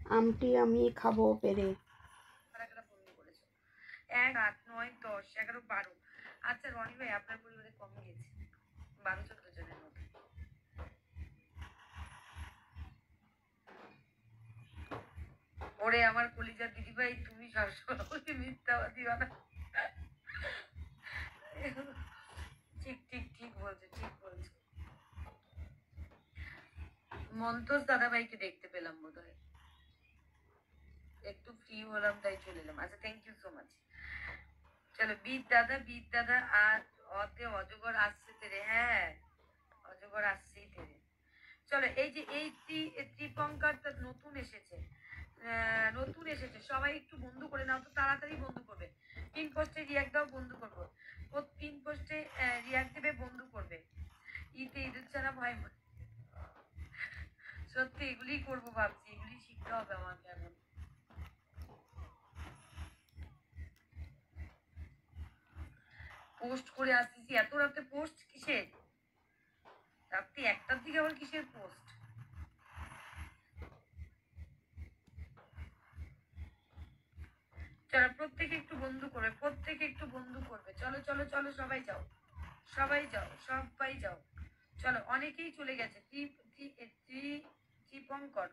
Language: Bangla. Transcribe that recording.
আমটি আমি খাবো পেরে। বন্ধু করেছো 1, 8, 9, 10, 11, 12। আচ্ছা রনি ভাই আপনার পরিবারে কম গিয়েছে 12-14 জনের মতো। ওরে আমার কলিজার দিদি ভাই তুমি সবসময় মিথ্যাবাদী বানা। ঠিক ঠিক ঠিক বলছো ঠিক বলছো। মন্তোষ দাদা ভাইকে দেখতে পেলাম বোধ হয়, একটু ফ্রি হলাম তাই চলে এলাম। আচ্ছা থ্যাংক ইউ সো মাচ। চলো বিদ দাদা আর অতে অজগর আসছে তেরে। হ্যাঁ অজগর আসছেই তেরে। চলো এই যে এই ত্রিপঙ্কারটা নতুন এসেছে, নতুন এসেছে, সবাই একটু বন্ধু করে নাও তো, তাড়াতাড়ি বন্ধু করবে। পিন পোস্টে রিয়াক্ট দাও, বন্ধু করবো। পিন পোস্টে রিয়াক্ট দেবে, বন্ধু করবে। ইতে ইঁদুর ছাড়া ভয় মনে। সত্যি এগুলি করবো ভাবছি, এগুলি শিখতে হবে আমাকে এখন। পোস্ট করে আসতেছি এত রাতে, পোস্ট কিসের রাত্রি 1টার দিকে আবার কিসের পোস্ট? চলো প্রত্যেকে একটু বন্ধু করবে, প্রত্যেকে একটু বন্ধু করবে। চলো চলো চলো সবাই যাও, সবাই যাও, সবাই যাও। চলো অনেকেই চলে গেছে। ত্রিপঙ্কর